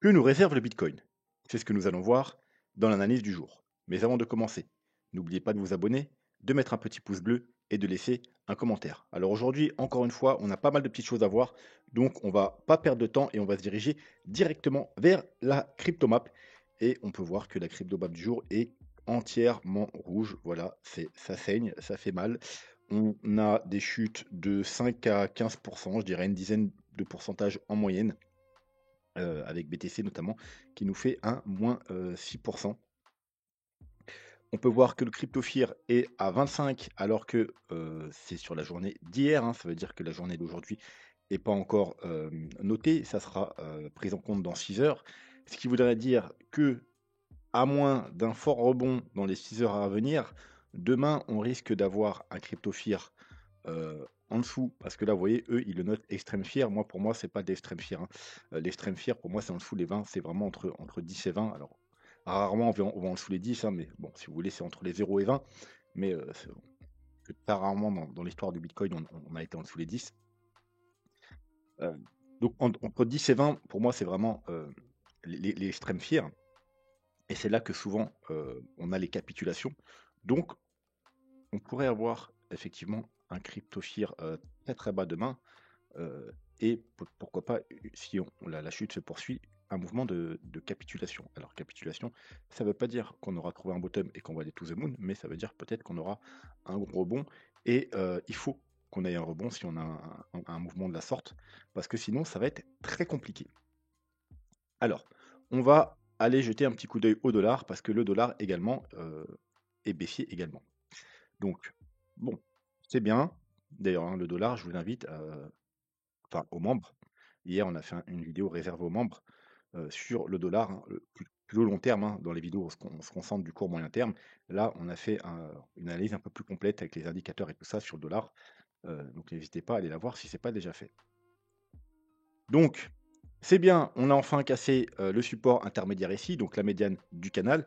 Que nous réserve le Bitcoin? C'est ce que nous allons voir dans l'analyse du jour. Mais avant de commencer, n'oubliez pas de vous abonner, de mettre un petit pouce bleu et de laisser un commentaire. Alors aujourd'hui, encore une fois, on a pas mal de petites choses à voir, donc on va pas perdre de temps et on va se diriger directement vers la cryptomap. Et on peut voir que la cryptomap du jour est entièrement rouge. Voilà, ça saigne, ça fait mal. On a des chutes de 5 à 15%, je dirais une dizaine de pourcentages en moyenne avec BTC notamment, qui nous fait un moins 6%. On peut voir que le CryptoFear est à 25 alors que c'est sur la journée d'hier, hein. Ça veut dire que la journée d'aujourd'hui n'est pas encore notée. Ça sera pris en compte dans 6 heures. Ce qui voudrait dire que, à moins d'un fort rebond dans les 6 heures à venir, demain, on risque d'avoir un CryptoFear en dessous, parce que là, vous voyez, eux, ils le notent extrême fear. Moi, pour moi, c'est pas de l'extrême fear, hein. L'extrême fear, pour moi, c'est en dessous les 20. C'est vraiment entre 10 et 20. Alors, rarement, on va en dessous les 10, hein, mais bon, si vous voulez, c'est entre les 0 et 20. Mais très rarement, dans l'histoire du Bitcoin, on a été en dessous les 10. Euh, donc, entre 10 et 20, pour moi, c'est vraiment l'extrême fear. Et c'est là que souvent, on a les capitulations. Donc, on pourrait avoir effectivement un crypto fear très très bas demain. Et pourquoi pas, si la chute se poursuit, un mouvement de capitulation. Alors capitulation, ça ne veut pas dire qu'on aura trouvé un bottom et qu'on va aller to the moon, mais ça veut dire peut-être qu'on aura un gros rebond. Et il faut qu'on ait un rebond si on a un mouvement de la sorte, parce que sinon ça va être très compliqué. Alors, on va aller jeter un petit coup d'œil au dollar, parce que le dollar également est baissier également. Donc, bon, c'est bien. D'ailleurs, hein, le dollar, je vous invite enfin aux membres. Hier, on a fait une vidéo réservée aux membres sur le dollar, hein, plus au long terme, hein. Dans les vidéos, on se concentre du court moyen terme. Là, on a fait une analyse un peu plus complète avec les indicateurs et tout ça sur le dollar. Donc n'hésitez pas à aller la voir si ce n'est pas déjà fait. Donc, c'est bien, on a enfin cassé le support intermédiaire ici, donc la médiane du canal.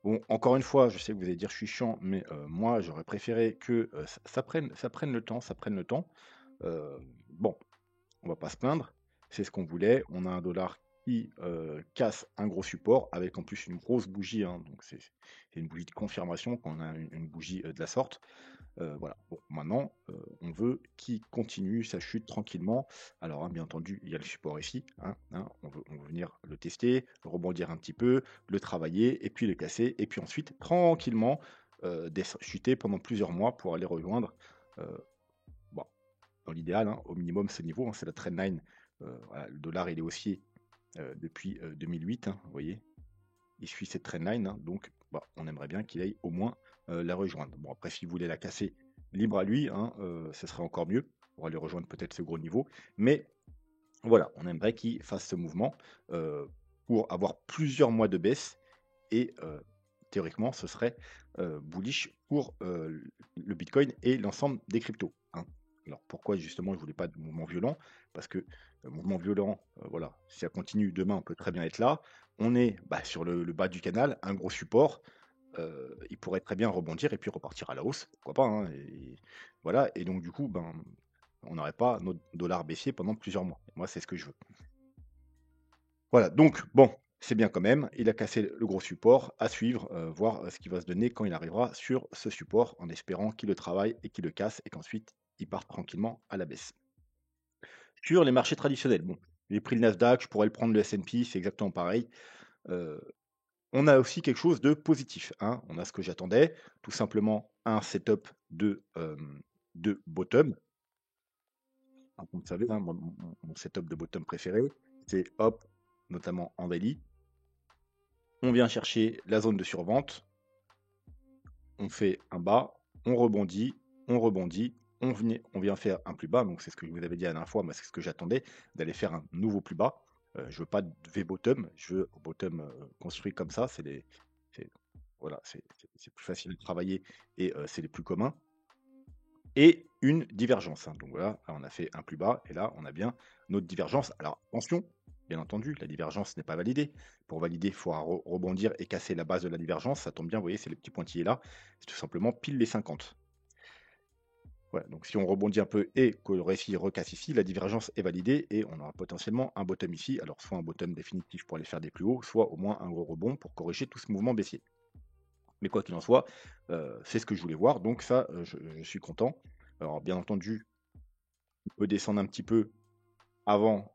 Bon, encore une fois, je sais que vous allez dire je suis chiant, mais moi j'aurais préféré que ça prenne le temps, ça prenne le temps. Bon, on va pas se plaindre, c'est ce qu'on voulait. On a un dollar qui casse un gros support avec en plus une grosse bougie, hein, donc c'est une bougie de confirmation quand on a une bougie de la sorte. Voilà. Bon, maintenant, on veut qu'il continue sa chute tranquillement. Alors, hein, bien entendu, il y a le support ici, hein, on veut venir le tester, rebondir un petit peu, le travailler, et puis le casser, et puis ensuite, tranquillement, chuter pendant plusieurs mois pour aller rejoindre, euh, bon, dans l'idéal, hein, au minimum ce niveau, hein, c'est la trendline. Voilà, le dollar, il est haussier depuis 2008, hein, vous voyez, il suit cette trendline, hein, donc bah, on aimerait bien qu'il aille au moins la rejoindre. Bon, après, s'il voulait la casser, libre à lui, hein, ce serait encore mieux pour aller rejoindre peut-être ce gros niveau. Mais voilà, on aimerait qu'il fasse ce mouvement euh, pour avoir plusieurs mois de baisse et théoriquement, ce serait bullish pour le Bitcoin et l'ensemble des cryptos, hein. Alors pourquoi justement je voulais pas de mouvement violent? Parce que mouvement violent, voilà, si ça continue demain, on peut très bien être là. On est bah, sur le bas du canal, un gros support. Il pourrait très bien rebondir et puis repartir à la hausse, pourquoi pas, hein, et voilà. Et donc du coup, ben, on n'aurait pas notre dollar baissier pendant plusieurs mois. Moi, c'est ce que je veux. Voilà, donc bon, c'est bien quand même. Il a cassé le gros support, à suivre, voir ce qui va se donner quand il arrivera sur ce support, en espérant qu'il le travaille et qu'il le casse et qu'ensuite il parte tranquillement à la baisse. Sur les marchés traditionnels, bon, j'ai pris le Nasdaq, je pourrais le prendre le S&P, c'est exactement pareil. Euh, on a aussi quelque chose de positif, hein. On a ce que j'attendais, tout simplement un setup de bottom. Hein, vous le savez, hein, mon setup de bottom préféré, c'est hop, notamment en daily. On vient chercher la zone de survente, on fait un bas, on rebondit, on vient faire un plus bas. Donc c'est ce que je vous avais dit la dernière fois, mais c'est ce que j'attendais, d'aller faire un nouveau plus bas. Je veux pas de V-bottom, je veux un bottom construit comme ça. Voilà, c'est plus facile de travailler et c'est les plus communs. Et une divergence, hein. Donc voilà, là, on a fait un plus bas et là on a bien notre divergence. Alors attention, bien entendu, la divergence n'est pas validée. Pour valider, il faut rebondir et casser la base de la divergence. Ça tombe bien, vous voyez, c'est le petit pointillé là. C'est tout simplement pile les 50. Voilà, donc si on rebondit un peu et que le récit recasse ici, la divergence est validée et on aura potentiellement un bottom ici. Alors soit un bottom définitif pour aller faire des plus hauts, soit au moins un gros rebond pour corriger tout ce mouvement baissier. Mais quoi qu'il en soit, c'est ce que je voulais voir, donc ça, je suis content. Alors bien entendu, on peut descendre un petit peu avant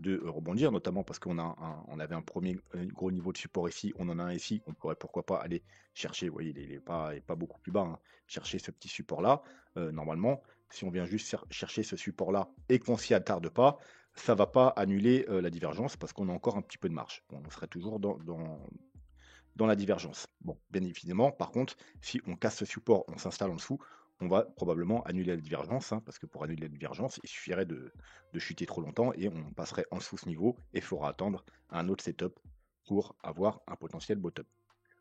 de rebondir, notamment parce on avait un premier gros niveau de support ici, on en a un ici, on pourrait pourquoi pas aller chercher, vous voyez, il est pas beaucoup plus bas, hein, chercher ce petit support-là. Normalement, si on vient juste chercher ce support-là et qu'on s'y attarde pas, ça va pas annuler la divergence parce qu'on a encore un petit peu de marge. On serait toujours dans la divergence. Bon, bien évidemment, par contre, si on casse ce support, on s'installe en dessous, on va probablement annuler la divergence, hein, parce que pour annuler la divergence, il suffirait de chuter trop longtemps et on passerait en dessous ce niveau et il faudra attendre un autre setup pour avoir un potentiel bottom.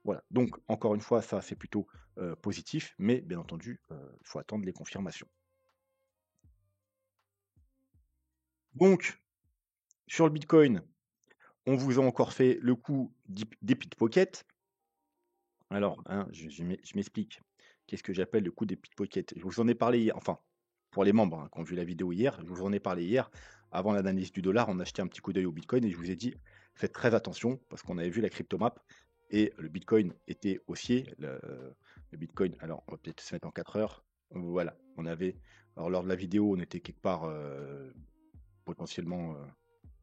Voilà, donc encore une fois, ça c'est plutôt positif, mais bien entendu, il faut attendre les confirmations. Donc, sur le Bitcoin, on vous a encore fait le coup des pickpockets. Alors, hein, je m'explique. Qu'est-ce que j'appelle le coup des pickpockets? Je vous en ai parlé hier, enfin, pour les membres qui ont vu la vidéo hier, je vous en ai parlé hier. Avant l'analyse du dollar, on a jeté un petit coup d'œil au Bitcoin et je vous ai dit, faites très attention parce qu'on avait vu la cryptomap et le Bitcoin était haussier. Le Bitcoin, alors on va peut-être se mettre en 4 heures. Voilà, alors lors de la vidéo, on était quelque part potentiellement,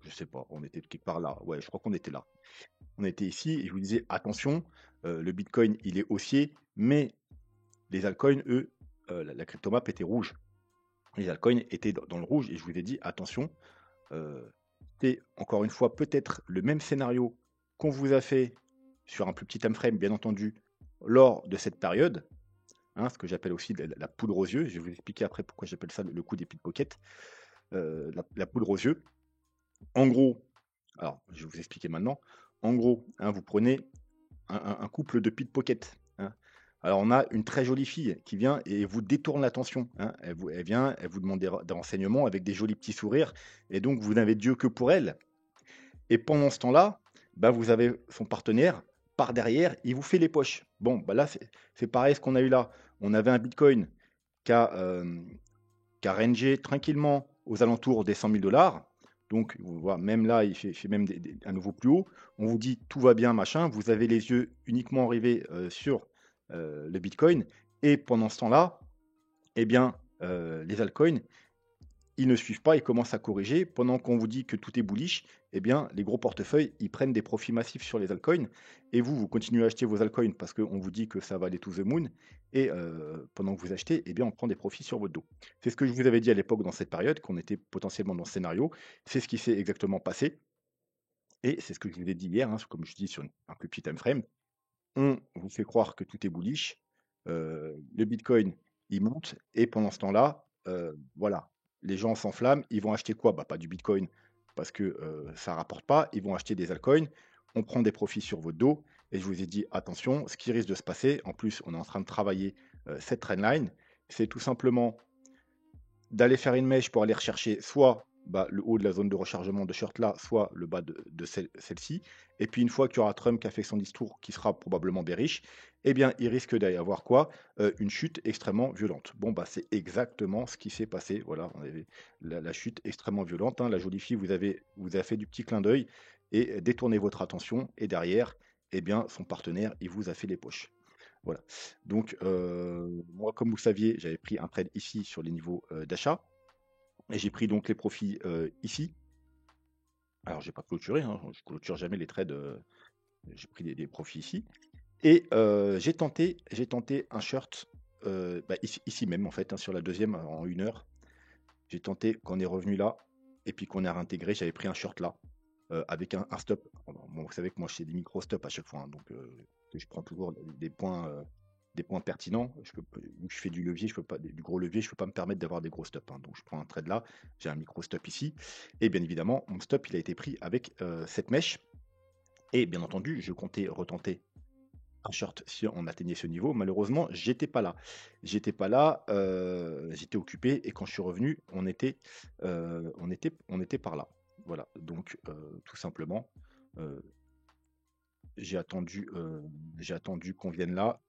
je sais pas, on était quelque part là. Ouais, je crois qu'on était là. On était ici et je vous disais attention, le Bitcoin il est haussier, mais les altcoins, eux, la cryptomap était rouge. Les altcoins étaient dans le rouge et je vous ai dit attention, c'est encore une fois peut-être le même scénario qu'on vous a fait sur un plus petit time frame, bien entendu, lors de cette période, hein, ce que j'appelle aussi la poudre aux yeux. Je vais vous expliquer après pourquoi j'appelle ça le coup des pickpockets. La poudre aux yeux. En gros, alors je vais vous expliquer maintenant. En gros, hein, vous prenez un couple de pickpockets, hein. Alors on a une très jolie fille qui vient et vous détourne l'attention, hein. Elle vient, elle vous demande des renseignements avec des jolis petits sourires et donc vous n'avez Dieu que pour elle. Et pendant ce temps-là, bah, vous avez son partenaire par derrière, il vous fait les poches. Bon, bah là c'est pareil ce qu'on a eu là. On avait un Bitcoin qui a, qui a rangé tranquillement aux alentours des 100 000 dollars. Donc, on voit, même là, il fait même un nouveau plus haut. On vous dit tout va bien, machin. Vous avez les yeux uniquement rivés sur le Bitcoin. Et pendant ce temps-là, eh bien, les altcoins, ils ne suivent pas, ils commencent à corriger. Pendant qu'on vous dit que tout est bullish, eh bien, les gros portefeuilles, ils prennent des profits massifs sur les altcoins. Et vous continuez à acheter vos altcoins parce qu'on vous dit que ça va aller to the moon. Et pendant que vous achetez, eh bien, on prend des profits sur votre dos. C'est ce que je vous avais dit à l'époque dans cette période, qu'on était potentiellement dans ce scénario. C'est ce qui s'est exactement passé. Et c'est ce que je vous ai dit hier, hein, comme je dis sur un plus petit time frame. On vous fait croire que tout est bullish. Le Bitcoin, il monte et pendant ce temps-là, voilà, les gens s'enflamment. Ils vont acheter quoi? Bah, pas du Bitcoin parce que ça rapporte pas. Ils vont acheter des altcoins. On prend des profits sur votre dos. Et je vous ai dit, attention, ce qui risque de se passer, en plus, on est en train de travailler cette trendline, c'est tout simplement d'aller faire une mèche pour aller rechercher soit bah, le haut de la zone de rechargement de short là, soit le bas de celle-ci. Et puis une fois qu'il y aura Trump qui a fait son discours, qui sera probablement bearish, eh bien il risque d'y avoir quoi? Une chute extrêmement violente. Bon bah c'est exactement ce qui s'est passé. Voilà, on avait la chute extrêmement violente, hein. La jolie fille vous a fait du petit clin d'œil et détournez votre attention. Et derrière, eh bien son partenaire, il vous a fait les poches. Voilà. Donc, moi, comme vous le saviez, j'avais pris un trade ici sur les niveaux d'achat. Et j'ai pris donc les profits ici. Alors, j'ai pas clôturé, hein, je clôture jamais les trades. J'ai pris des profits ici. Et j'ai tenté un short bah, ici même, en fait, hein, sur la deuxième en 1 heure. J'ai tenté qu'on est revenu là. Et puis qu'on est réintégré. J'avais pris un short là. Avec un stop. Bon, vous savez que moi, je fais des micro-stops à chaque fois, hein, donc que je prends toujours des points pertinents. Vu que je fais du levier, je peux pas, du gros levier, je ne peux pas me permettre d'avoir des gros stops, hein. Donc je prends un trade là, j'ai un micro-stop ici. Et bien évidemment, mon stop, il a été pris avec cette mèche. Et bien entendu, je comptais retenter un short si on atteignait ce niveau. Malheureusement, j'étais pas là. J'étais pas là, j'étais occupé et quand je suis revenu, on était par là. Voilà, donc tout simplement, heu, j'ai attendu qu'on vienne là,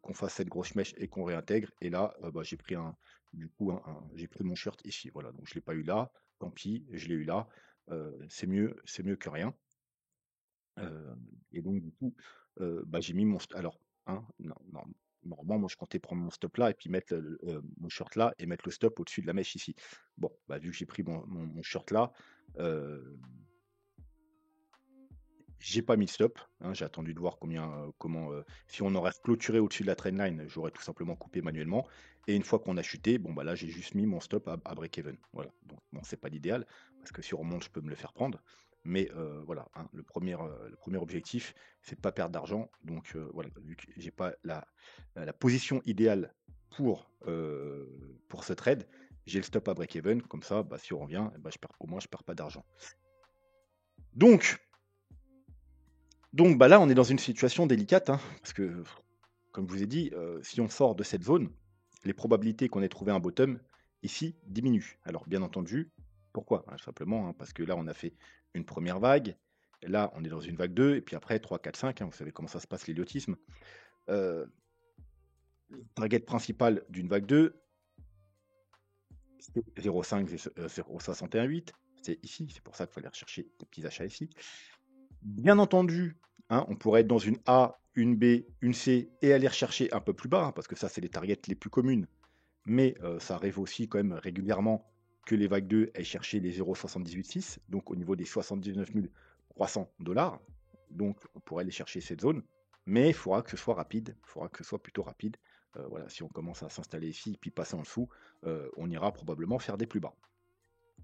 qu'on fasse cette grosse mèche et qu'on réintègre et là, bah, j'ai pris Du coup, j'ai pris mon short ici. Voilà, donc je ne l'ai pas eu là. Tant pis, je l'ai eu là. C'est mieux que rien. Heu et donc du coup, bah, j'ai mis mon st alors, hein, normalement, moi, je comptais prendre mon stop là et puis mettre mon short là et mettre le stop au-dessus de la mèche ici. Bon, bah, vu que j'ai pris mon short là, heu, j'ai pas mis de stop, hein. J'ai attendu de voir si on aurait clôturé au-dessus de la trendline, j'aurais tout simplement coupé manuellement et une fois qu'on a chuté, bon, bah, là, j'ai juste mis mon stop à break-even. Voilà, donc bon, c'est pas l'idéal parce que si on remonte, je peux me le faire prendre mais voilà, hein, le premier objectif, c'est de pas perdre d'argent donc voilà, vu que j'ai pas la position idéale pour ce trade, j'ai le stop à break-even comme ça, bah, si on revient, eh bah, je perds pas d'argent. Donc bah, là, on est dans une situation délicate, hein, parce que, comme je vous ai dit, si on sort de cette zone, les probabilités qu'on ait trouvé un bottom ici diminuent. Alors bien entendu, pourquoi? Simplement, hein, parce que là, on a fait une première vague. Là, on est dans une vague 2 et puis après 3, 4, 5, hein, vous savez comment ça se passe l'héliotisme. Le target principal d'une vague 2, c'est 0,5, 0,618. C'est ici, c'est pour ça qu'il fallait rechercher des petits achats ici. Bien entendu, hein, on pourrait être dans une A, une B, une C et aller rechercher un peu plus bas, hein, parce que ça, c'est les targets les plus communes. Mais ça arrive aussi quand même régulièrement que les vagues 2 aient cherché les 0,786, donc au niveau des 79 300 $. Donc on pourrait aller chercher cette zone, mais il faudra que ce soit rapide, il faudra que ce soit plutôt rapide. Voilà, si on commence à s'installer ici, puis passer en dessous, on ira probablement faire des plus bas.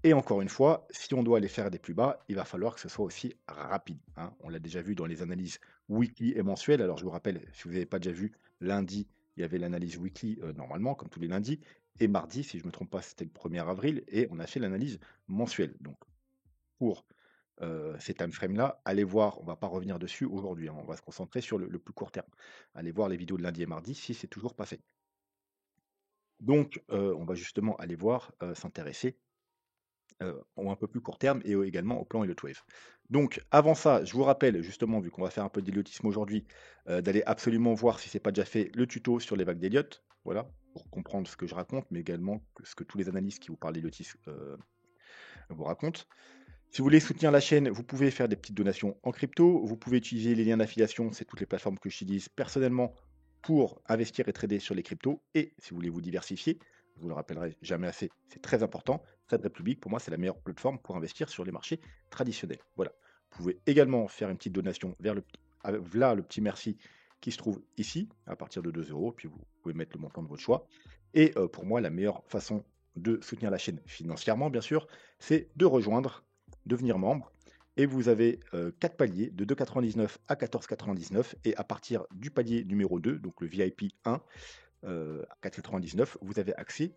Et encore une fois, si on doit aller faire des plus bas, il va falloir que ce soit aussi rapide, hein. On l'a déjà vu dans les analyses weekly et mensuelles. Alors je vous rappelle, si vous n'avez pas déjà vu, lundi, il y avait l'analyse weekly normalement, comme tous les lundis. Et mardi, si je ne me trompe pas, c'était le 1er avril, et on a fait l'analyse mensuelle. Donc pour ces time frames-là, allez voir, on ne va pas revenir dessus aujourd'hui, hein, on va se concentrer sur le plus court terme. Allez voir les vidéos de lundi et mardi si c'est toujours pas fait. Donc on va justement aller voir, s'intéresser ou un peu plus court terme et également au plan Elliott Wave. Donc avant ça, je vous rappelle justement, vu qu'on va faire un peu d'héliotisme aujourd'hui, d'aller absolument voir si c'est pas déjà fait le tuto sur les vagues d'Elliott, voilà, pour comprendre ce que je raconte, mais également ce que tous les analystes qui vous parlent d'héliotisme vous racontent. Si vous voulez soutenir la chaîne, vous pouvez faire des petites donations en crypto. Vous pouvez utiliser les liens d'affiliation, c'est toutes les plateformes que j'utilise personnellement pour investir et trader sur les cryptos. Et si vous voulez vous diversifier, je vous le rappellerai jamais assez, c'est très important. Trade Republic, pour moi, c'est la meilleure plateforme pour investir sur les marchés traditionnels. Voilà. Vous pouvez également faire une petite donation vers là, le petit merci qui se trouve ici, à partir de 2 €, puis vous pouvez mettre le montant de votre choix. Et pour moi, la meilleure façon de soutenir la chaîne financièrement, bien sûr, c'est de rejoindre, devenir membre. Et vous avez 4 paliers de 2,99 à 14,99. Et à partir du palier numéro 2, donc le VIP 1, à 4,99, vous avez accès.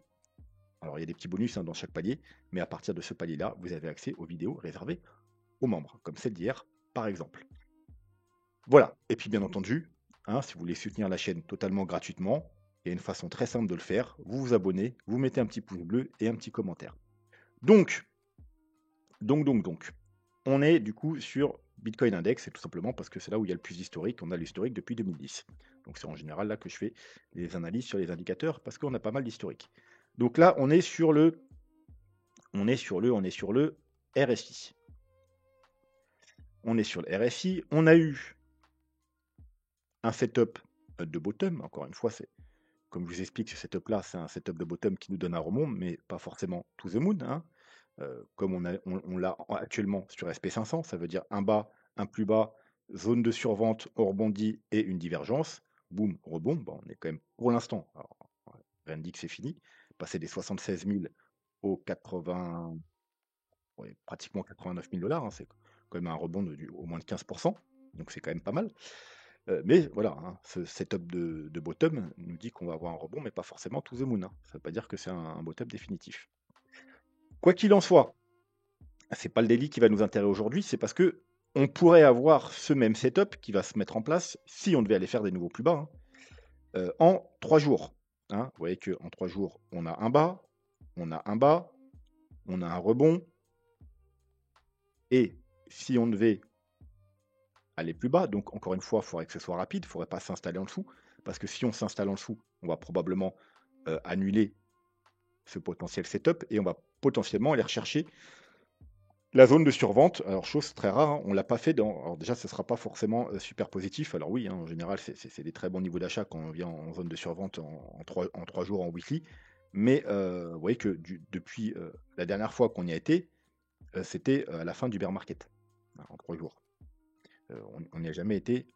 Alors il y a des petits bonus dans chaque palier, mais à partir de ce palier-là, vous avez accès aux vidéos réservées aux membres, comme celle d'hier, par exemple. Voilà. Et puis bien entendu, hein, si vous voulez soutenir la chaîne totalement gratuitement, il y a une façon très simple de le faire. Vous vous abonnez, vous mettez un petit pouce bleu et un petit commentaire. Donc, on est du coup sur Bitcoin Index, c'est tout simplement parce que c'est là où il y a le plus d'historique. On a l'historique depuis 2010. Donc c'est en général là que je fais les analyses sur les indicateurs parce qu'on a pas mal d'historique. Donc là, on est sur le RSI. On est sur le RSI. On a eu un setup de bottom. Encore une fois, c'est comme je vous explique, ce setup-là, c'est un setup de bottom qui nous donne un rebond, mais pas forcément to the moon, hein. Comme on l'a actuellement sur SP500, ça veut dire un bas, un plus bas, zone de survente, on rebondit et une divergence. Boum, rebond. Bon, on est quand même, pour l'instant, alors, rien ne dit que c'est fini. Passer des 76 000 aux 80, ouais, pratiquement 89 000 $, hein, c'est quand même un rebond au moins de 15%. Donc c'est quand même pas mal. Mais voilà, hein, ce setup de bottom nous dit qu'on va avoir un rebond, mais pas forcément to the moon, hein. Ça ne veut pas dire que c'est un bottom définitif. Quoi qu'il en soit, c'est pas le daily qui va nous intéresser aujourd'hui, c'est parce que on pourrait avoir ce même setup qui va se mettre en place si on devait aller faire des nouveaux plus bas, hein, en 3 jours, hein. Vous voyez qu'en 3 jours, on a un bas, on a un bas, on a un rebond. Et si on devait aller plus bas, donc encore une fois, il faudrait que ce soit rapide, il ne faudrait pas s'installer en dessous, parce que si on s'installe en dessous, on va probablement annuler ce potentiel setup et on va potentiellement aller rechercher la zone de survente. Alors, chose très rare, hein, on ne l'a pas fait dans. Alors, déjà, ce ne sera pas forcément super positif. Alors, oui, hein, en général, c'est des très bons niveaux d'achat quand on vient en zone de survente en 3 jours en weekly. Mais vous voyez que depuis la dernière fois qu'on y a été, c'était à la fin du bear market, hein, en 3 jours. On n'y a jamais été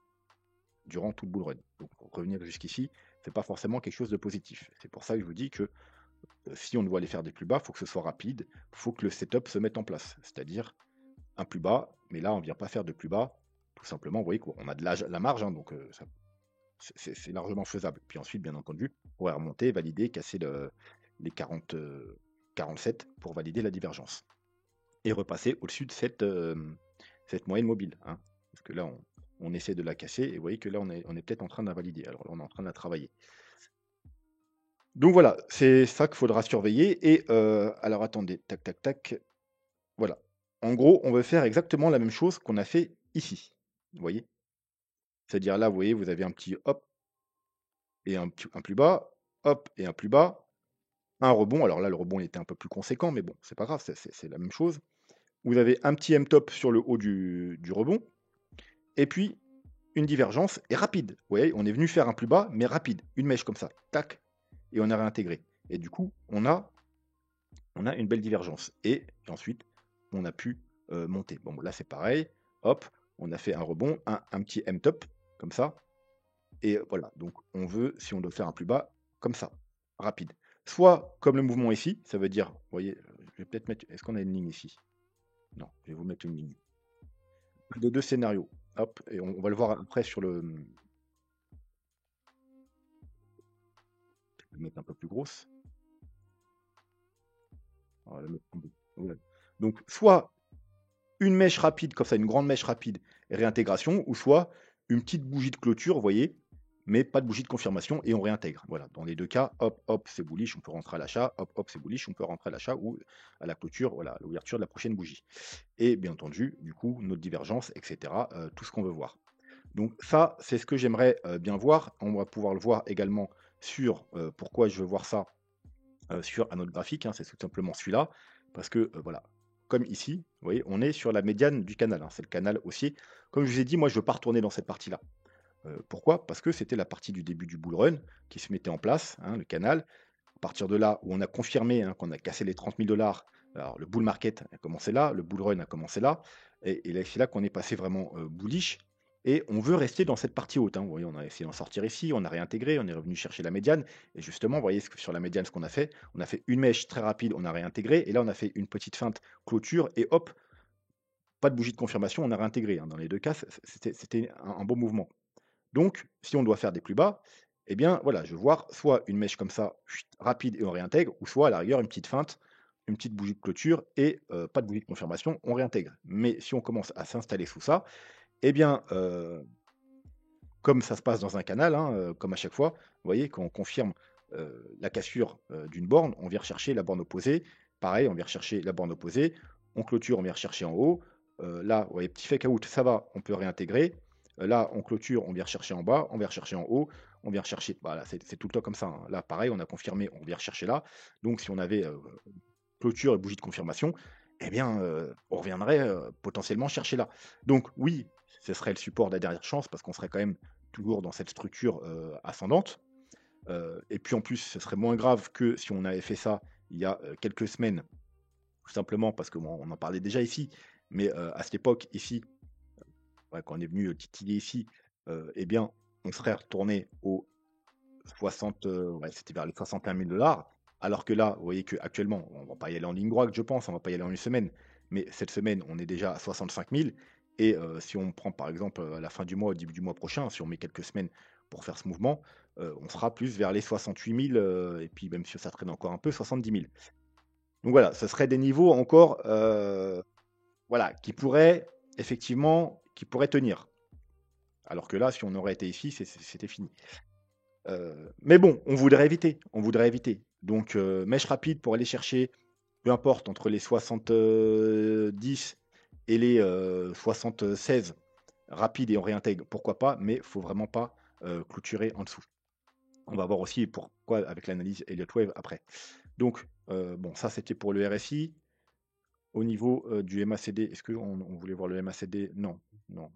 durant tout le bull run. Donc, revenir jusqu'ici, c'est pas forcément quelque chose de positif. C'est pour ça que je vous dis que si on doit aller faire des plus bas, il faut que ce soit rapide, il faut que le setup se mette en place. C'est-à-dire un plus bas, mais là, on ne vient pas faire de plus bas. Tout simplement, vous voyez qu'on a de la marge, hein, donc c'est largement faisable. Puis ensuite, bien entendu, on pourrait remonter, valider, casser les 40, 47 pour valider la divergence. Et repasser au-dessus de cette moyenne mobile, hein. Parce que là, on essaie de la casser, et vous voyez que là, on est peut-être en train de la valider. Alors là, on est en train de la travailler. Donc voilà, c'est ça qu'il faudra surveiller. Et alors attendez, tac, tac, tac. Voilà. En gros, on veut faire exactement la même chose qu'on a fait ici. Vous voyez? C'est-à-dire là, vous voyez, vous avez un petit hop et un plus bas, hop et un plus bas, un rebond. Alors là, le rebond il était un peu plus conséquent, mais bon, c'est pas grave, c'est la même chose. Vous avez un petit M-top sur le haut du rebond, et puis une divergence et rapide. Vous voyez, on est venu faire un plus bas, mais rapide. Une mèche comme ça, tac, et on a réintégré. Et du coup, on a une belle divergence. Et ensuite, on a pu monter. Bon, là, c'est pareil. Hop, on a fait un rebond, un petit M-top, comme ça. Et voilà, donc on veut, si on doit faire un plus bas, comme ça, rapide. Soit comme le mouvement ici, ça veut dire, vous voyez, je vais peut-être mettre, est-ce qu'on a une ligne ici? Non, je vais vous mettre une ligne. De deux scénarios. Hop, et on va le voir après sur le. Je vais le mettre un peu plus grosse. On va la mettre en deux. Ouais. Donc, soit une mèche rapide, comme ça, une grande mèche rapide, et réintégration, ou soit une petite bougie de clôture, vous voyez, mais pas de bougie de confirmation, et on réintègre. Voilà, dans les deux cas, hop, hop, c'est bullish, on peut rentrer à l'achat, hop, hop, c'est bullish, on peut rentrer à l'achat, ou à la clôture, voilà, à l'ouverture de la prochaine bougie. Et bien entendu, du coup, notre divergence, etc., tout ce qu'on veut voir. Donc ça, c'est ce que j'aimerais bien voir. On va pouvoir le voir également sur pourquoi je veux voir ça sur un autre graphique, hein, c'est tout simplement celui-là, parce que voilà, comme ici, vous voyez, on est sur la médiane du canal, hein, c'est le canal haussier. Comme je vous ai dit, moi je ne veux pas retourner dans cette partie-là. Pourquoi? Parce que c'était la partie du début du bull run qui se mettait en place, hein, le canal. À partir de là où on a confirmé hein, qu'on a cassé les 30 000 dollars, alors le bull market a commencé là, le bull run a commencé là, et là, c'est là qu'on est passé vraiment bullish. Et on veut rester dans cette partie haute, hein. Vous voyez, on a essayé d'en sortir ici, on a réintégré, on est revenu chercher la médiane. Et justement, vous voyez sur la médiane ce qu'on a fait. On a fait une mèche très rapide, on a réintégré. Et là, on a fait une petite feinte clôture et hop, pas de bougie de confirmation, on a réintégré, hein. Dans les deux cas, c'était un bon mouvement. Donc, si on doit faire des plus bas, eh bien, voilà, je veux voir soit une mèche comme ça, chut, rapide et on réintègre, ou soit à la rigueur une petite feinte, une petite bougie de clôture et pas de bougie de confirmation, on réintègre. Mais si on commence à s'installer sous ça, eh bien, comme ça se passe dans un canal, hein, comme à chaque fois, vous voyez, quand on confirme la cassure d'une borne, on vient rechercher la borne opposée. Pareil, on vient rechercher la borne opposée. On clôture, on vient rechercher en haut. Là, vous voyez, petit fake out, ça va, on peut réintégrer. Là, on clôture, on vient rechercher en bas, on vient rechercher en haut, on vient rechercher. Voilà, c'est tout le temps comme ça, hein. Là, pareil, on a confirmé, on vient rechercher là. Donc, si on avait clôture et bougie de confirmation, eh bien, on reviendrait potentiellement chercher là. Donc, oui, ce serait le support de la dernière chance parce qu'on serait quand même toujours dans cette structure ascendante. Et puis en plus, ce serait moins grave que si on avait fait ça il y a quelques semaines, tout simplement parce qu'on en parlait déjà ici, mais à cette époque, ici, ouais, quand on est venu titiller ici, eh bien, on serait retourné aux 60, ouais, c'était vers les 61 000 dollars. Alors que là, vous voyez qu'actuellement, on va pas y aller en ligne droite, je pense, on va pas y aller en une semaine, mais cette semaine, on est déjà à 65 000. Et si on prend par exemple à la fin du mois, au début du mois prochain, si on met quelques semaines pour faire ce mouvement, on sera plus vers les 68 000, et puis même si ça traîne encore un peu, 70 000. Donc voilà, ce serait des niveaux encore voilà, qui pourraient tenir. Alors que là, si on aurait été ici, c'était fini. Mais bon, on voudrait éviter. Donc, mèche rapide pour aller chercher, peu importe, entre les 70 et les 76 rapide et on réintègre, pourquoi pas, mais il faut vraiment pas clôturer en dessous. On va voir aussi pourquoi avec l'analyse Elliott Wave après. Donc, bon, ça, c'était pour le RSI. Au niveau, du MACD, est-ce qu'on voulait voir le MACD? Non, non,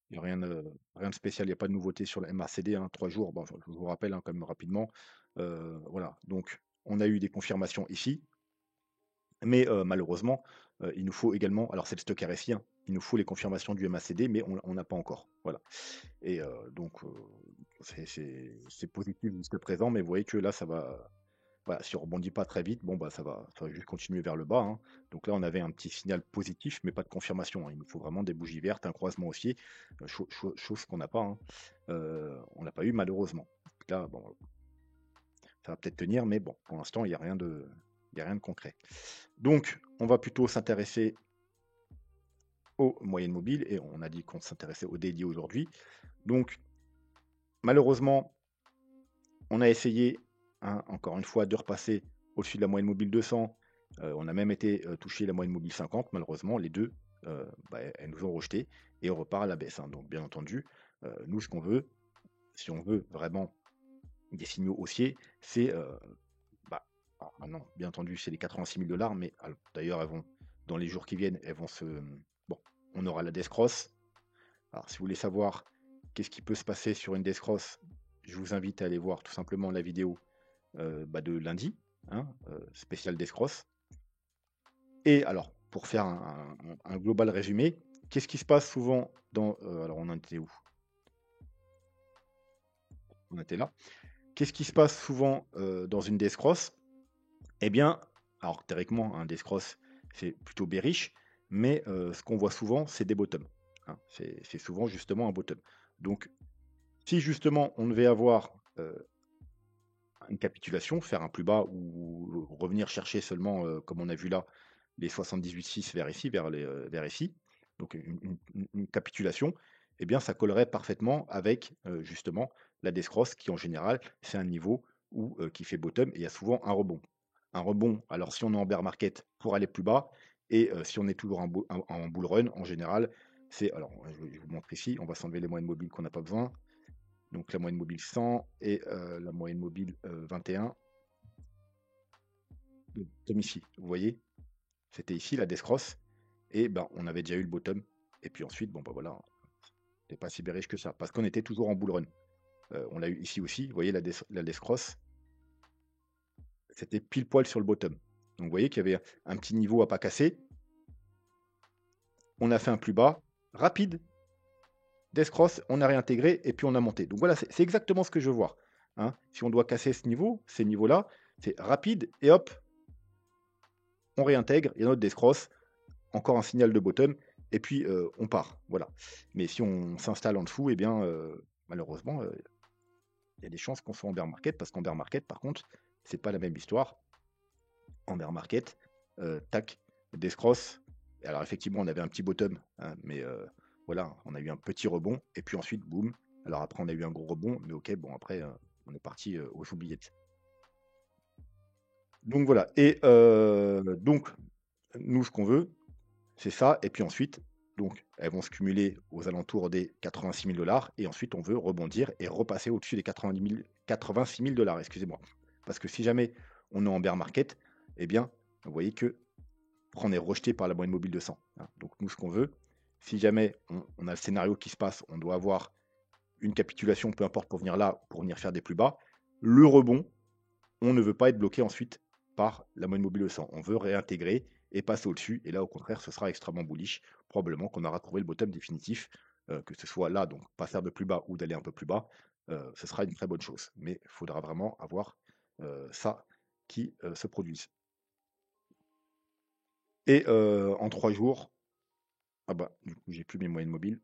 il y a rien de spécial, il y a pas de nouveauté sur le MACD, hein, 3 jours. Bon, je vous rappelle, hein, quand même rapidement, voilà, donc on a eu des confirmations ici, mais malheureusement, il nous faut également, alors c'est le stock RSI, hein, il nous faut les confirmations du MACD, mais on n'a pas encore, voilà. Et donc c'est positif jusqu'à présent, mais vous voyez que là, ça va, voilà, si on rebondit pas très vite, bon, bah, ça va juste continuer vers le bas, hein. Donc là, on avait un petit signal positif, mais pas de confirmation, hein. Il nous faut vraiment des bougies vertes, un croisement haussier, chose qu'on n'a pas, hein. On n'a pas eu malheureusement. Donc là, bon, ça va peut-être tenir, mais bon, pour l'instant, il y a rien de concret. Donc, on va plutôt s'intéresser aux moyennes mobiles, et on a dit qu'on s'intéressait aux daily aujourd'hui. Donc, malheureusement, on a essayé, hein, encore une fois, de repasser au-dessus de la moyenne mobile 200. On a même été toucher la moyenne mobile 50. Malheureusement, les deux, bah, elles nous ont rejetés et on repart à la baisse, hein. Donc, bien entendu, nous, ce qu'on veut, si on veut vraiment des signaux haussiers, c'est, bah, alors maintenant, bien entendu, c'est les 86 000 $, mais d'ailleurs, elles vont, dans les jours qui viennent, elles vont se. Bon, on aura la Death Cross. Alors, si vous voulez savoir qu'est-ce qui peut se passer sur une Death Cross, je vous invite à aller voir tout simplement la vidéo bah, de lundi, hein, spécial Death Cross. Et alors, pour faire un global résumé, qu'est-ce qui se passe souvent dans. Alors, on en était où? On était là. Qu'est-ce qui se passe souvent dans une Death Cross? Eh bien, alors théoriquement, un Death Cross, c'est plutôt bearish, mais ce qu'on voit souvent, c'est des bottoms, hein. C'est souvent justement un bottom. Donc, si justement on devait avoir une capitulation, faire un plus bas ou revenir chercher seulement, comme on a vu là, les 78,6 vers ici, vers ici, donc une capitulation, eh bien ça collerait parfaitement avec, justement la Death Cross qui en général, c'est un niveau où, qui fait bottom et il y a souvent un rebond. Un rebond, alors si on est en bear market pour aller plus bas et si on est toujours en bull run, en général, c'est alors je vous montre ici, on va s'enlever les moyennes mobiles qu'on n'a pas besoin. Donc la moyenne mobile 100 et la moyenne mobile 21. Comme ici, vous voyez, c'était ici la Death Cross, et ben on avait déjà eu le bottom, et puis ensuite, bon bah voilà, c'était pas si bearish que ça, parce qu'on était toujours en bull run. On l'a eu ici aussi, vous voyez la Death Cross, c'était pile poil sur le bottom. Donc vous voyez qu'il y avait un petit niveau à pas casser, on a fait un plus bas, rapide, Death Cross, on a réintégré, et puis on a monté. Donc voilà, c'est exactement ce que je veux voir, hein. Si on doit casser ce niveau, ces niveaux-là, c'est rapide, et hop, on réintègre, il y a notre Death Cross, encore un signal de bottom, et puis on part. Voilà. Mais si on s'installe en dessous, eh bien, malheureusement, il y a des chances qu'on soit en bear market, parce qu'en bear market, par contre, c'est pas la même histoire. En bear market, tac, Death Cross. Alors effectivement, on avait un petit bottom, hein, mais voilà, on a eu un petit rebond, et puis ensuite, boum. Alors après, on a eu un gros rebond, mais ok, bon, après, on est parti aux oubliettes. Donc voilà. Et donc, nous, ce qu'on veut, c'est ça, et puis ensuite, donc, elles vont se cumuler aux alentours des 86 000 $, et ensuite, on veut rebondir et repasser au-dessus des 86 000 $, excusez-moi. Parce que si jamais on est en bear market, eh bien, vous voyez que après, on est rejeté par la moyenne mobile de 100, hein. Donc, nous, ce qu'on veut, si jamais on a le scénario qui se passe, on doit avoir une capitulation, peu importe, pour venir là, pour venir faire des plus bas, le rebond, on ne veut pas être bloqué ensuite par la moyenne mobile de 100. On veut réintégrer et passer au-dessus. Et là, au contraire, ce sera extrêmement bullish. Probablement qu'on aura trouvé le bottom définitif, que ce soit là, donc pas faire de plus bas ou d'aller un peu plus bas. Ce sera une très bonne chose. Mais il faudra vraiment avoir ça qui se produise. Et en 3 jours, ah bah, du coup, j'ai plus mes moyennes mobiles.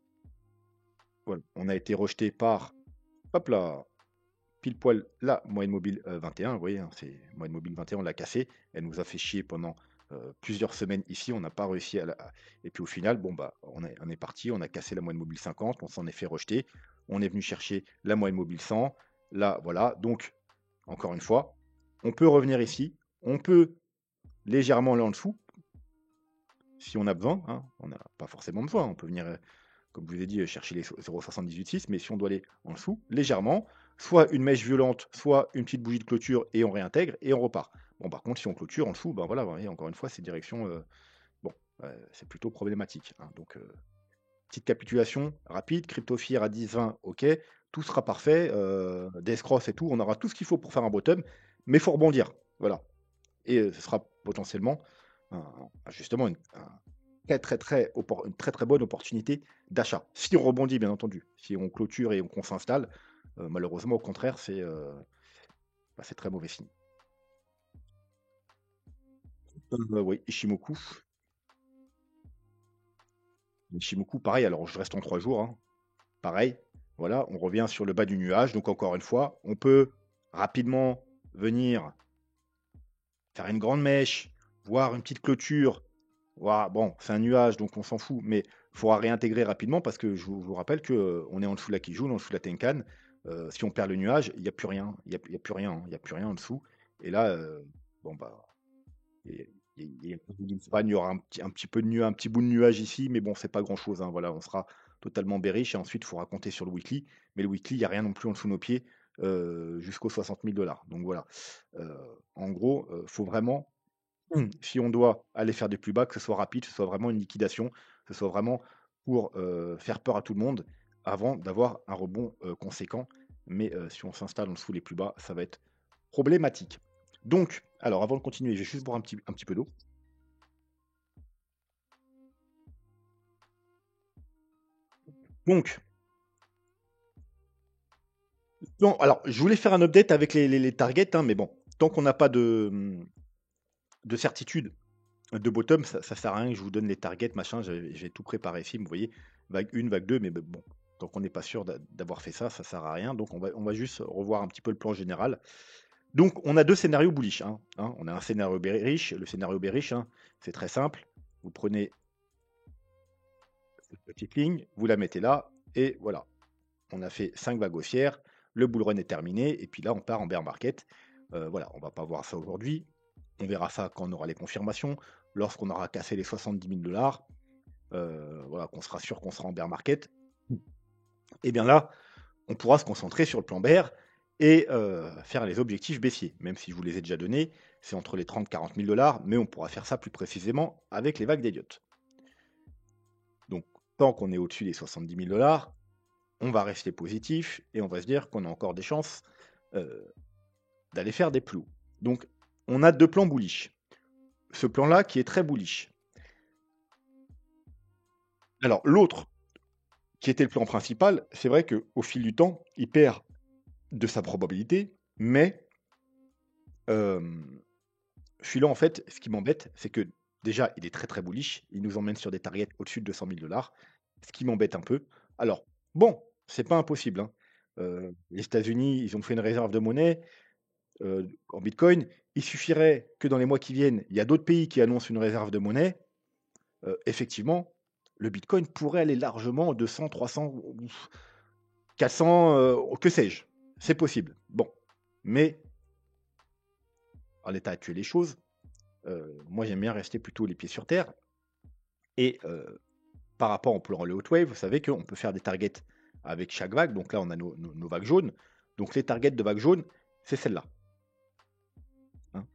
Voilà, on a été rejeté par, hop là, pile poil la moyenne mobile 21, vous voyez, hein, c'est moyenne mobile 21, on l'a cassée. Elle nous a fait chier pendant plusieurs semaines ici, on n'a pas réussi et puis au final, bon bah, on est parti, on a cassé la moyenne mobile 50, on s'en est fait rejeter, on est venu chercher la moyenne mobile 100, là, voilà. Donc, encore une fois, on peut revenir ici, on peut légèrement aller en dessous, si on a besoin, hein. On n'a pas forcément besoin, on peut venir, comme je vous ai dit, chercher les 0,786, mais si on doit aller en dessous, légèrement, soit une mèche violente, soit une petite bougie de clôture et on réintègre et on repart. Bon, par contre, si on clôture en dessous, ben voilà, vous voyez, encore une fois, c'est direction, bon, c'est plutôt problématique, hein. Donc, petite capitulation rapide, CryptoFear à 10-20, OK, tout sera parfait, Death Cross et tout, on aura tout ce qu'il faut pour faire un bottom, mais il faut rebondir, voilà. Et ce sera potentiellement justement une très très bonne opportunité d'achat. Si on rebondit, bien entendu. Si on clôture et qu'on s'installe, malheureusement, au contraire, c'est très mauvais signe. Oui, Ishimoku. Ishimoku, pareil, alors je reste en 3 jours, hein. Pareil, voilà, on revient sur le bas du nuage. Donc encore une fois, on peut rapidement venir faire une grande mèche, voir une petite clôture. Voilà, bon, c'est un nuage, donc on s'en fout, mais il faudra réintégrer rapidement parce que je vous rappelle qu'on est en dessous de la Kijun, en dessous de la Tenkan. Si on perd le nuage, il n'y a plus rien. Il y a plus rien, hein, il y a plus rien en dessous. Et là, bon, bah, il y aura un petit peu de nuage, un petit bout de nuage ici, mais bon, c'est pas grand-chose, hein, voilà, on sera totalement bearish et ensuite, il faudra compter sur le weekly. Mais le weekly, il n'y a rien non plus en dessous de nos pieds jusqu'aux 60 000 $. Donc voilà. En gros, faut vraiment si on doit aller faire des plus bas, que ce soit rapide, que ce soit vraiment une liquidation, que ce soit vraiment pour faire peur à tout le monde avant d'avoir un rebond conséquent. Mais si on s'installe en dessous les plus bas, ça va être problématique. Donc, alors avant de continuer, je vais juste boire un petit peu d'eau. Donc, non, alors je voulais faire un update avec les targets, hein, mais bon, tant qu'on n'a pas de certitude de bottom, ça sert à rien que je vous donne les targets, machin, j'ai tout préparé ici, vous voyez, vague 1, vague 2, mais bon, tant qu'on n'est pas sûr d'avoir fait ça, ça sert à rien. Donc on va juste revoir un petit peu le plan général. Donc on a deux scénarios bullish, hein. On a un scénario bearish, le scénario bearish, hein, c'est très simple. Vous prenez cette petite ligne, vous la mettez là, et voilà. On a fait 5 vagues haussières, le bull run est terminé, et puis là on part en bear market. Voilà, on va pas voir ça aujourd'hui. On verra ça quand on aura les confirmations, lorsqu'on aura cassé les 70 000 $, voilà, qu'on sera sûr qu'on sera en bear market. Et bien là, on pourra se concentrer sur le plan bear et faire les objectifs baissiers. Même si je vous les ai déjà donnés, c'est entre les 30 et 40 000 $, mais on pourra faire ça plus précisément avec les vagues d'Elliott. Donc, tant qu'on est au-dessus des 70 000 $, on va rester positif et on va se dire qu'on a encore des chances d'aller faire des plus hauts. Donc, on a deux plans bullish. Ce plan-là qui est très bullish. Alors, l'autre, qui était le plan principal, c'est vrai qu'au fil du temps, il perd de sa probabilité, mais celui-là, en fait, ce qui m'embête, c'est que déjà, il est très très bullish, il nous emmène sur des targets au-dessus de 200 000 $, ce qui m'embête un peu. Alors, bon, c'est pas impossible, hein. Les États-Unis, ils ont fait une réserve de monnaie en Bitcoin. Il suffirait que dans les mois qui viennent, il y a d'autres pays qui annoncent une réserve de monnaie. Effectivement, le Bitcoin pourrait aller largement 200, 300, 400, que sais-je. C'est possible. Bon, mais en l'état actuel des choses, moi j'aime bien rester plutôt les pieds sur terre. Et par rapport au plan le hot wave, vous savez qu'on peut faire des targets avec chaque vague. Donc là, on a nos vagues jaunes. Donc les targets de vagues jaunes, c'est celle-là, hein.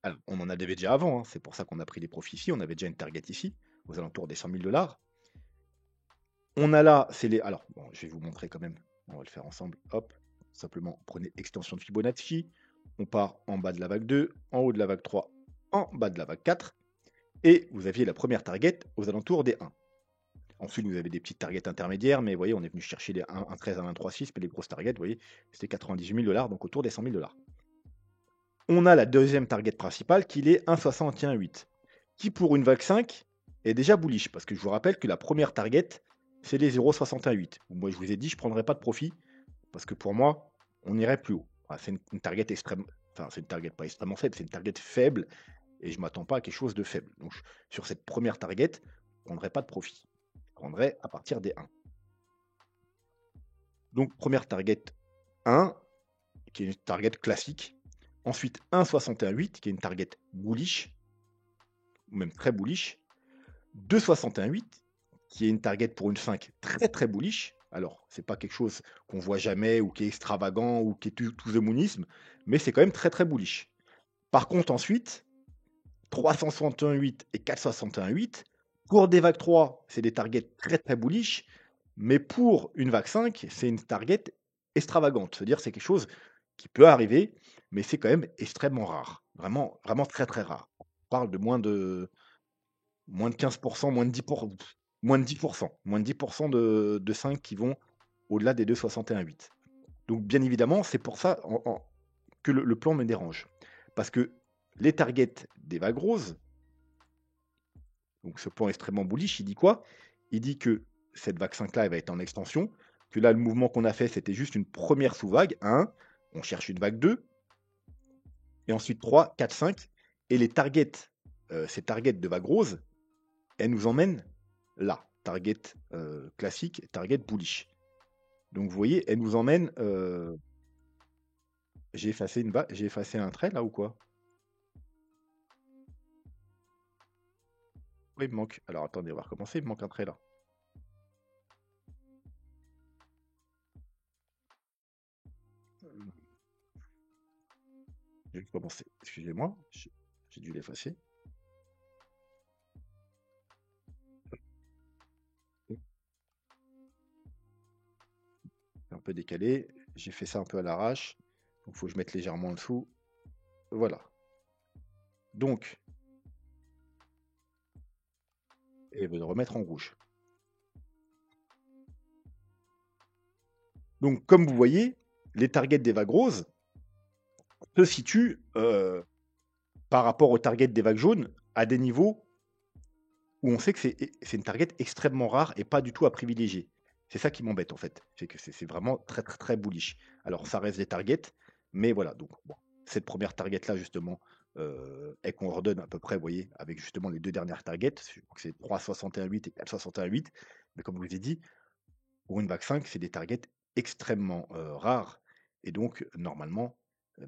Alors, on en avait déjà avant, hein. C'est pour ça qu'on a pris des profits ici. On avait déjà une target ici, aux alentours des 100 000 $. On a là, c'est les. Alors, bon, je vais vous montrer quand même. On va le faire ensemble. Hop, simplement, prenez extension de Fibonacci. On part en bas de la vague 2, en haut de la vague 3, en bas de la vague 4. Et vous aviez la première target aux alentours des 1. Ensuite, vous avez des petites targets intermédiaires, mais vous voyez, on est venu chercher les 1,13 à 1,36, mais les grosses targets, vous voyez, c'était 98 000 $, donc autour des 100 000 $. On a la deuxième target principale qui est 1,61,8, qui pour une vague 5 est déjà bullish, parce que je vous rappelle que la première target, c'est les 0,61,8. Moi, je vous ai dit, je ne prendrai pas de profit, parce que pour moi, on irait plus haut. Enfin, c'est une target extrême, enfin, c'est une target pas extrêmement faible, c'est une target faible, et je ne m'attends pas à quelque chose de faible. Donc, sur cette première target, je ne prendrai pas de profit. Je prendrai à partir des 1. Donc, première target 1, qui est une target classique. Ensuite, 1,61,8, qui est une target bullish, ou même très bullish. 2,61,8, qui est une target pour une 5 très très bullish. Alors, c'est pas quelque chose qu'on voit jamais ou qui est extravagant ou qui est to the moonisme, mais c'est quand même très, très bullish. Par contre, ensuite, 361,8 et 461,8, pour des vagues 3, c'est des targets très, très bullish, mais pour une vague 5, c'est une target extravagante. C'est-à-dire, c'est quelque chose qui peut arriver, mais c'est quand même extrêmement rare. Vraiment, vraiment très, très rare. On parle de moins de 15%, moins de 10%, moins de 10% de 5 qui vont au-delà des 2,61,8. Donc, bien évidemment, c'est pour ça que le plan me dérange. Parce que les targets des vagues roses, donc ce plan extrêmement bullish, il dit quoi? Il dit que cette vague 5 là, elle va être en extension, que là, le mouvement qu'on a fait, c'était juste une première sous-vague, 1, on cherche une vague 2, et ensuite 3, 4, 5, et les targets, ces targets de vague rose, elles nous emmènent là, target classique, target bullish. Donc vous voyez, elles nous emmènent... j'ai effacé un trait là ou quoi? Oui, il me manque. Alors attendez, on va recommencer, il me manque un trait là. Je vais recommencer. Excusez-moi, j'ai dû l'effacer. C'est un peu décalé. J'ai fait ça un peu à l'arrache. Donc il faut que je mette légèrement en dessous. Voilà. Donc, et de remettre en rouge. Donc, comme vous voyez, les targets des vagues roses se situent par rapport aux targets des vagues jaunes à des niveaux où on sait que c'est une target extrêmement rare et pas du tout à privilégier. C'est ça qui m'embête en fait. C'est que c'est vraiment très très très bullish. Alors ça reste des targets, mais voilà. Donc bon, cette première target là justement, elle coordonne à peu près, vous voyez, avec justement les deux dernières targets. C'est 3,61,8 et 4,61,8. Mais comme je vous ai dit, pour une vague 5, c'est des targets extrêmement rares. Et donc normalement,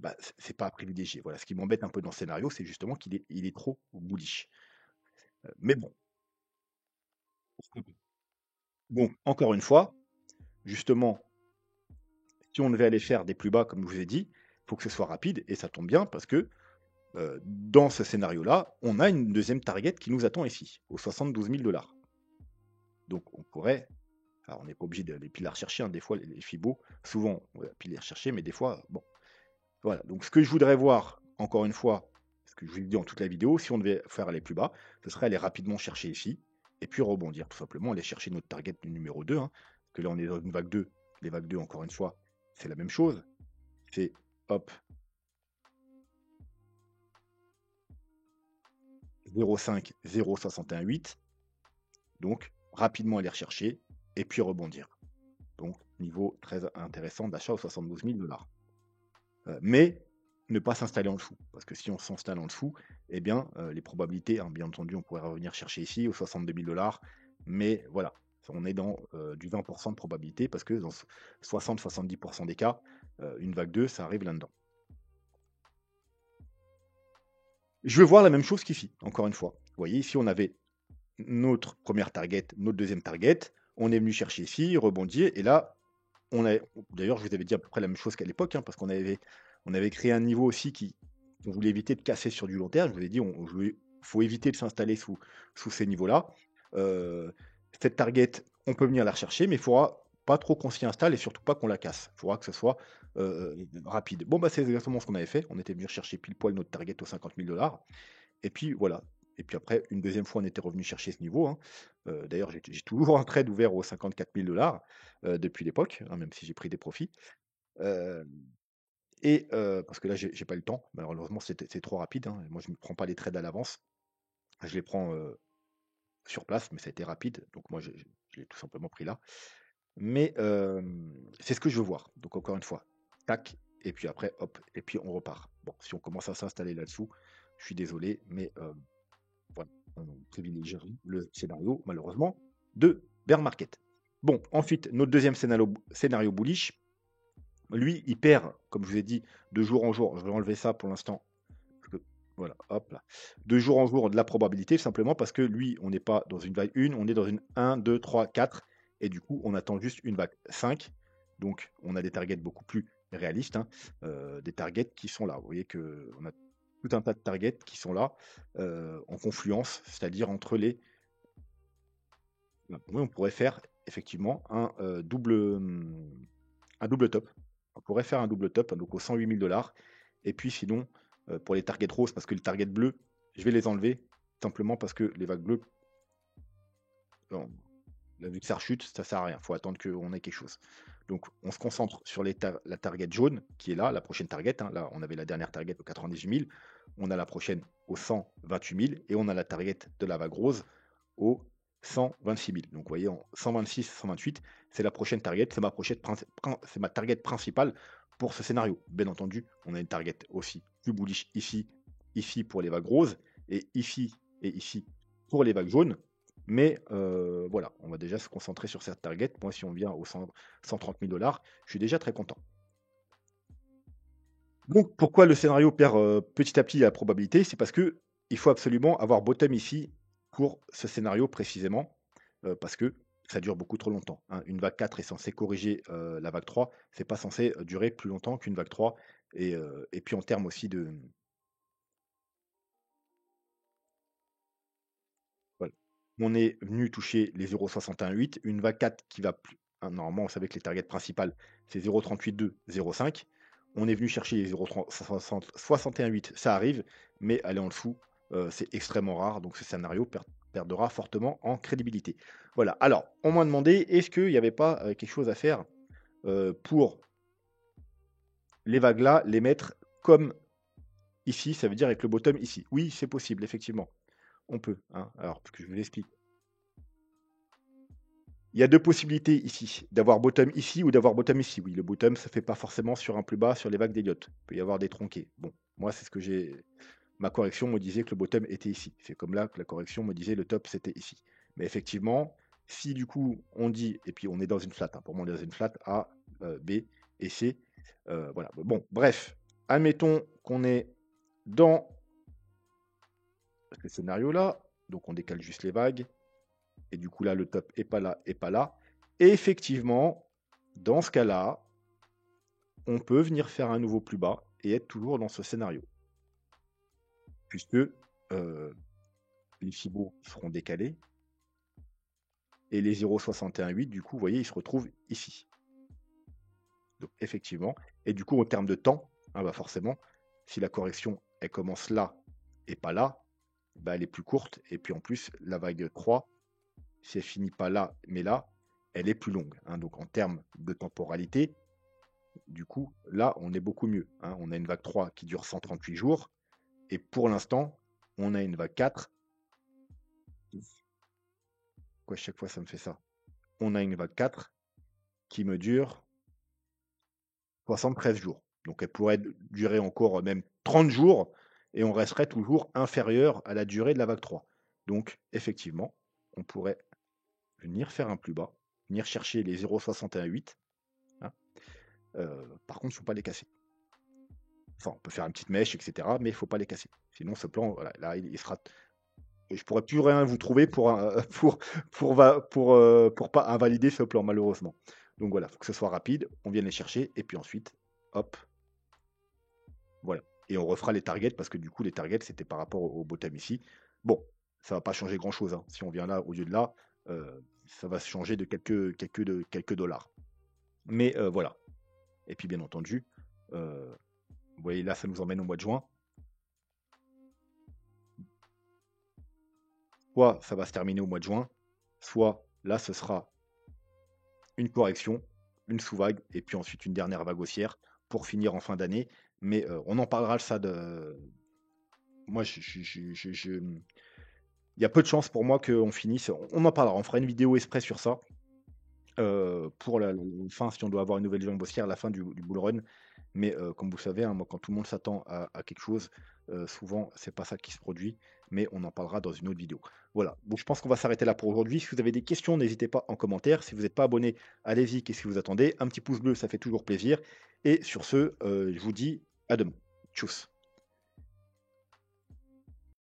bah, c'est pas à privilégier. Voilà, ce qui m'embête un peu dans le scénario, c'est justement il est trop bullish. Mais bon, bon, encore une fois, justement, si on devait aller faire des plus bas, comme je vous ai dit, il faut que ce soit rapide, et ça tombe bien parce que dans ce scénario-là, on a une deuxième target qui nous attend ici, aux 72 000 $. Donc on pourrait, alors on n'est pas obligé de les piles à rechercher, hein, des fois les Fibo, souvent on va piler à rechercher, mais des fois, bon, voilà. Donc ce que je voudrais voir, encore une fois, ce que je vous ai dit en toute la vidéo, si on devait faire aller plus bas, ce serait aller rapidement chercher ici, et puis rebondir, tout simplement, aller chercher notre target numéro 2, hein, parce que là on est dans une vague 2, les vagues 2, encore une fois, c'est la même chose, c'est hop, 0,5, 0,618, donc rapidement aller rechercher, et puis rebondir. Donc niveau très intéressant d'achat aux 72 000 $. Mais ne pas s'installer en dessous. Parce que si on s'installe en dessous, eh bien, les probabilités, hein, bien entendu, on pourrait revenir chercher ici aux 62 000 $, mais voilà, on est dans du 20% de probabilité parce que dans 60-70% des cas, une vague 2, ça arrive là-dedans. Je veux voir la même chose qu'ici, encore une fois. Vous voyez, ici, on avait notre première target, notre deuxième target, on est venu chercher ici, rebondir, et là, d'ailleurs, je vous avais dit à peu près la même chose qu'à l'époque, hein, parce on avait créé un niveau aussi on voulait éviter de casser sur du long terme. Je vous ai dit, il faut éviter de s'installer sous ces niveaux-là. Cette target, on peut venir la rechercher, mais il faudra pas trop qu'on s'y installe et surtout pas qu'on la casse. Il faudra que ce soit rapide. Bon, bah, c'est exactement ce qu'on avait fait. On était venu chercher pile poil notre target aux 50 000 $. Et puis voilà. Et puis après, une deuxième fois, on était revenu chercher ce niveau, hein. D'ailleurs, j'ai toujours un trade ouvert aux 54 000 $ depuis l'époque, hein, même si j'ai pris des profits. Euh, parce que là, j'ai pas eu le temps. Malheureusement, c'est trop rapide, hein. Moi, je ne prends pas les trades à l'avance. Je les prends sur place, mais ça a été rapide. Donc moi, je l'ai tout simplement pris là. Mais c'est ce que je veux voir. Donc encore une fois, tac, et puis après, hop, et puis on repart. Bon, si on commence à s'installer là-dessous, je suis désolé, mais voilà, on privilégie le scénario, malheureusement, de bear market. Bon, ensuite, notre deuxième scénario bullish, lui, il perd, comme je vous ai dit, de jour en jour. Je vais enlever ça pour l'instant. Voilà, hop là. De jour en jour, de la probabilité, simplement parce que lui, on n'est pas dans une vague 1, on est dans une 1, 2, 3, 4. Et du coup, on attend juste une vague 5. Donc, on a des targets beaucoup plus réalistes, hein, des targets qui sont là. Vous voyez qu'on a tout un tas de targets qui sont là en confluence, c'est-à-dire entre les. Oui, on pourrait faire effectivement un double top. On pourrait faire un double top, hein, donc aux 108 000 dollars. Et puis sinon, pour les targets roses, parce que les targets bleus, je vais les enlever simplement parce que les vagues bleues, on a vu que ça rechute, ça sert à rien. Il faut attendre qu'on ait quelque chose. Donc on se concentre sur la target jaune qui est là, la prochaine target, hein. Là, on avait la dernière target aux 98 000. On a la prochaine aux 128 000 et on a la target de la vague rose aux 126 000. Donc vous voyez, en 126, 128, c'est la prochaine target, c'est ma target principale pour ce scénario. Bien entendu, on a une target aussi plus bullish ici pour les vagues roses et ici pour les vagues jaunes. Mais voilà, on va déjà se concentrer sur cette target. Moi, si on vient aux 130 000 dollars, je suis déjà très content. Donc, pourquoi le scénario perd petit à petit la probabilité? C'est parce que il faut absolument avoir bottom ici pour ce scénario précisément, parce que ça dure beaucoup trop longtemps, hein. Une vague 4 est censée corriger la vague 3, c'est pas censé durer plus longtemps qu'une vague 3. Et puis en termes aussi de. Voilà. On est venu toucher les 0,618, une vague 4 qui va plus. Hein, normalement, on savait que les targets principales, c'est 0,382, 0,5. On est venu chercher les 0,618, ça arrive, mais aller en dessous, c'est extrêmement rare. Donc ce scénario perdra fortement en crédibilité. Voilà. Alors, on m'a demandé, est-ce qu'il n'y avait pas quelque chose à faire pour les vagues là, les mettre comme ici, ça veut dire avec le bottom ici. Oui, c'est possible, effectivement. On peut, hein. Alors, parce que je vous explique. Il y a deux possibilités ici, d'avoir bottom ici ou d'avoir bottom ici. Oui, le bottom, ça ne fait pas forcément sur un plus bas sur les vagues d'Elliott. Il peut y avoir des tronqués. Bon, moi, c'est ce que j'ai. Ma correction me disait que le bottom était ici. C'est comme là que la correction me disait le top, c'était ici. Mais effectivement, si du coup, on dit, et puis on est dans une flat, hein, pour moi, on est dans une flat A, B et C. Voilà. Bon, bref, admettons qu'on est dans ce scénario-là. Donc, on décale juste les vagues. Et du coup, là, le top est pas là et pas là. Et effectivement, dans ce cas-là, on peut venir faire un nouveau plus bas et être toujours dans ce scénario. Puisque les Fibos seront décalés. Et les 0,618, du coup, vous voyez, ils se retrouvent ici. Donc, effectivement. Et du coup, en termes de temps, hein, bah forcément, si la correction, elle commence là et pas là, bah, elle est plus courte. Et puis, en plus, la vague 3, si elle finit pas là, mais là, elle est plus longue, hein. Donc, en termes de temporalité, du coup, là, on est beaucoup mieux, hein. On a une vague 3 qui dure 138 jours. Et pour l'instant, on a une vague 4. Pourquoi chaque fois ça me fait ça? On a une vague 4 qui me dure 73 jours. Donc elle pourrait durer encore même 30 jours et on resterait toujours inférieur à la durée de la vague 3. Donc effectivement, on pourrait venir faire un plus bas, venir chercher les 0,618. Hein. Par contre, il ne faut pas les casser. Enfin, on peut faire une petite mèche, etc. Mais il ne faut pas les casser. Sinon, ce plan, voilà, là, il sera. Je pourrais plus rien vous trouver pour pas invalider ce plan, malheureusement. Donc voilà, il faut que ce soit rapide. On vient les chercher et puis ensuite, hop, voilà. Et on refera les targets parce que du coup, les targets, c'était par rapport au bottom ici. Bon, ça va pas changer grand-chose, hein. Si on vient là au lieu de là, ça va se changer de quelques dollars. Mais voilà. Et puis bien entendu, vous voyez là, ça nous emmène au mois de juin. Soit ça va se terminer au mois de juin, soit là, ce sera une correction, une sous-vague, et puis ensuite une dernière vague haussière pour finir en fin d'année. Mais on en parlera ça de. Moi, il y a peu de chances pour moi qu'on finisse. On en parlera, on fera une vidéo exprès sur ça. Pour la fin, si on doit avoir une nouvelle jambe haussière, la fin du bull run. Mais comme vous savez, hein, moi, quand tout le monde s'attend à quelque chose, souvent, c'est pas ça qui se produit. Mais on en parlera dans une autre vidéo. Voilà. Donc, je pense qu'on va s'arrêter là pour aujourd'hui. Si vous avez des questions, n'hésitez pas en commentaire. Si vous n'êtes pas abonné, allez-y. Qu'est-ce que vous attendez? Un petit pouce bleu, ça fait toujours plaisir. Et sur ce, je vous dis à demain. Tchuss.